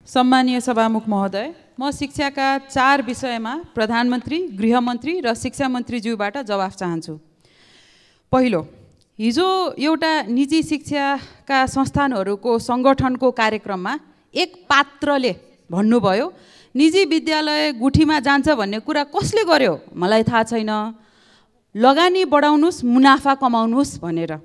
सम्मानीय सभामुख महोदय, म शिक्षाका 4 विषयमा प्रधानमन्त्री, गृहमन्त्री र शिक्षा मन्त्रीज्यूबाट जवाफ चाहन्छु। पहिलो, हिजो एउटा निजी शिक्षाका संस्थानहरूको सङ्गठनको कार्यक्रममा एक पात्रले भन्नुभयो निजी विद्यालय गुठीमा जान्छ भन्ने कुरा कसले गर्यो मलाई थाहा छैन, लगानी बढाउनुस् मुनाफा कमाउनुस् भनेर।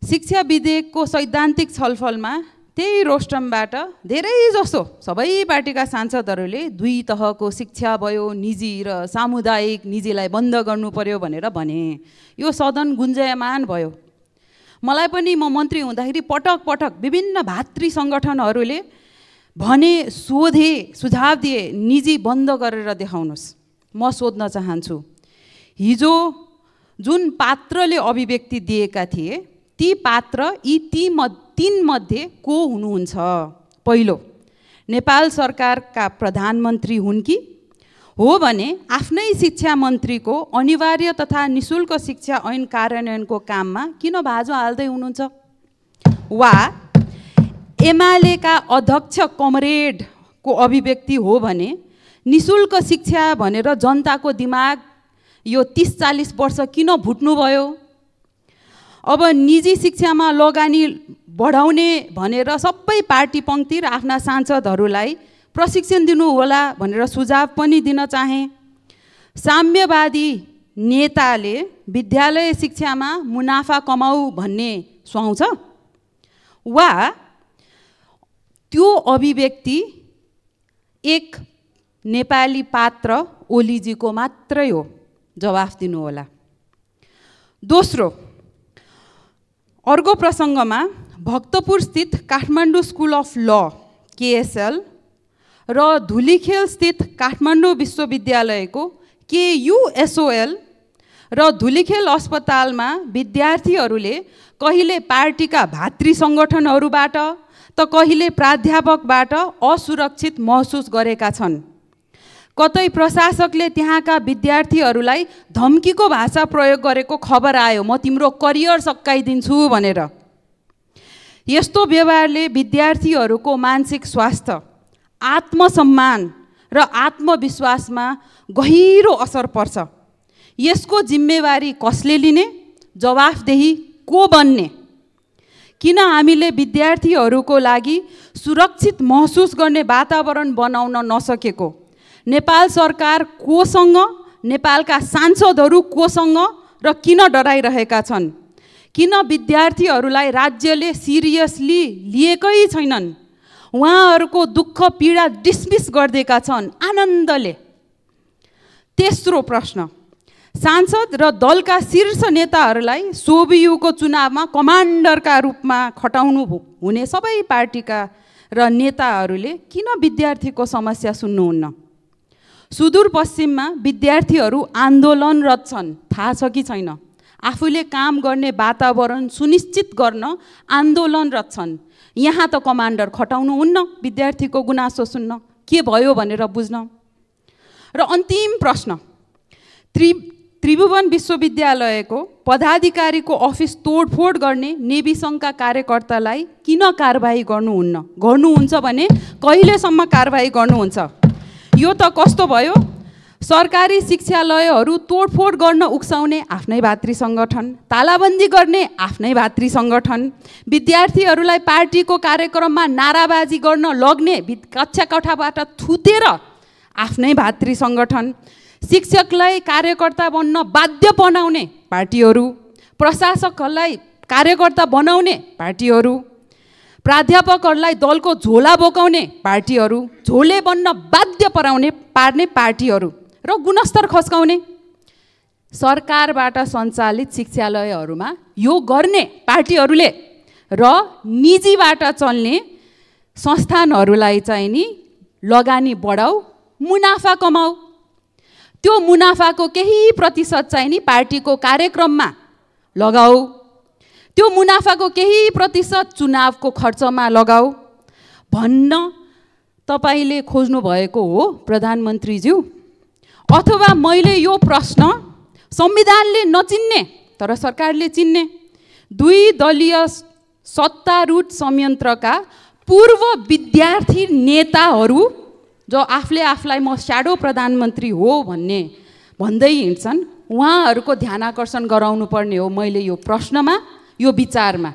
शिक्षा विधेयकको सैद्धान्तिक छलफलमा त्यही रोस्टमबाट धेरै जसो सबै पार्टीका सांसदहरूले दुई तहको शिक्षा भयो, निजी र सामुदायिक, निजीलाई बन्द गर्नु पर्यो भनेर भने। यो सदन गुन्जयमान भयो। मलाई पनि म मन्त्री हुँदाखेरि पटक पटक विभिन्न भातृ सङ्गठनहरूले भने, सोधे, सुझाव दिए निजी बन्द गरेर देखाउनुहोस्। म सोध्न चाहन्छु, हिजो जुन पात्रले अभिव्यक्ति दिएका थिए ती पात्र यी तीन मध्ये को हुनुहुन्छ? पहिलो, नेपाल सरकारका प्रधानमन्त्री हुन् कि? हो भने आफ्नै शिक्षा मन्त्रीको अनिवार्य तथा निशुल्क शिक्षा ऐन कार्यान्वयनको काममा किन बाजो हाल्दै हुनुहुन्छ? वा एमालेका अध्यक्ष कमरेडको अभिव्यक्ति हो भने निशुल्क शिक्षा भनेर जनताको दिमाग यो 30-40 वर्ष किन भुट्नुभयो? अब निजी शिक्षामा लगानी बढाउने भनेर सबै पार्टी पङ्क्ति र आफ्ना सांसदहरूलाई प्रशिक्षण दिनु होला भनेर सुझाव पनि दिन चाहे। साम्यवादी नेताले विद्यालय शिक्षामा मुनाफा कमाऊ भन्ने सुहाउँछ? वा त्यो अभिव्यक्ति एक नेपाली पात्र ओलीजीको मात्रै हो? जवाफ दिनुहोला। दोस्रो, अर्को प्रसङ्गमा भक्तपुर स्थित काठमाडौँ स्कुल अफ ल केएसएल र धुलीखेल स्थित काठमाडौँ विश्वविद्यालयको केयुएसओएल र धुलीखेल अस्पतालमा विद्यार्थीहरूले कहिले पार्टीका भातृ सङ्गठनहरूबाट त कहिले प्राध्यापकबाट असुरक्षित महसुस गरेका छन्। कतै प्रशासकले त्यहाँका विद्यार्थीहरूलाई धम्कीको भाषा प्रयोग गरेको खबर आयो, म तिम्रो करियर सकाइदिन्छु भनेर। यस्तो व्यवहारले विद्यार्थीहरूको मानसिक स्वास्थ्य, आत्मसम्मान र आत्मविश्वासमा गहिरो असर पर्छ। यसको जिम्मेवारी कसले लिने? जवाफदेही को बन्ने? किन हामीले विद्यार्थीहरूको लागि सुरक्षित महसुस गर्ने वातावरण बनाउन नसकेको? नेपाल सरकार कोसँग, नेपालका सांसदहरू कोसँग र किन डराइरहेका छन्? किन विद्यार्थीहरूलाई राज्यले सिरियसली लिएकै छैनन्? उहाँहरूको दुःख पीडा डिसमिस गरिदिएका छन् आनन्दले। तेस्रो प्रश्न, सांसद र दलका शीर्ष नेताहरूलाई सोबियुको चुनावमा कमान्डरका रूपमा खटाउनु हुने सबै पार्टीका र नेताहरूले किन विद्यार्थीको समस्या सुन्नुहुन्न? सुदूरपश्चिममा विद्यार्थीहरू आन्दोलनरत छन्, थाहा छ कि छैन? आफूले काम गर्ने वातावरण सुनिश्चित गर्न आन्दोलनरत छन्। यहाँ त कमान्डर खटाउनुहुन्न विद्यार्थीको गुनासो सुन्न, के भयो भनेर बुझ्न। र अन्तिम प्रश्न, त्रिभुवन विश्वविद्यालयको पदाधिकारीको अफिस तोडफोड गर्ने नेभी सङ्घका कार्यकर्तालाई किन कारबाही गर्नुहुन्छ भने कहिलेसम्म कारबाही गर्नुहुन्छ? यो त कस्तो भयो? सरकारी शिक्षालयहरू तोडफोड गर्न उक्साउने आफ्नै भातृ सङ्गठन, तालाबन्दी गर्ने आफ्नै भातृ सङ्गठन, विद्यार्थीहरूलाई पार्टीको कार्यक्रममा नाराबाजी गर्न लग्ने कक्षा कोठाबाट थुतेर आफ्नै भातृ सङ्गठन, शिक्षकलाई कार्यकर्ता बन्न बाध्य बनाउने पार्टीहरू, प्रशासकहरूलाई कार्यकर्ता बनाउने पार्टीहरू, प्राध्यापकहरूलाई दलको झोला बोकाउने पार्टीहरू, झोले बन्न बाध्य पार्ने पार्टीहरू र गुणस्तर खस्काउने सरकारबाट सञ्चालित शिक्षालयहरूमा यो गर्ने पार्टीहरूले र निजीबाट चल्ने संस्थानहरूलाई चाहिँ नि लगानी बढाऊ, मुनाफा कमाऊ। त्यो मुनाफाको केही प्रतिशत चाहिँ नि पार्टीको कार्यक्रममा लगाऊ, त्यो मुनाफाको केही प्रतिशत चुनावको खर्चमा लगाऊ भन्न तपाईँले खोज्नु भएको हो प्रधानमन्त्रीज्यू? अथवा मैले यो प्रश्न संविधानले नचिन्ने तर सरकारले चिन्ने दुई दलीय सत्तारूढ संयन्त्रका पूर्व विद्यार्थी नेताहरू जो आफूले आफूलाई म स्याडो प्रधानमन्त्री हो भन्दै हिँड्छन्, उहाँहरूको ध्यान आकर्षण गराउनु पर्ने हो मैले यो प्रश्नमा, यो विचारमा।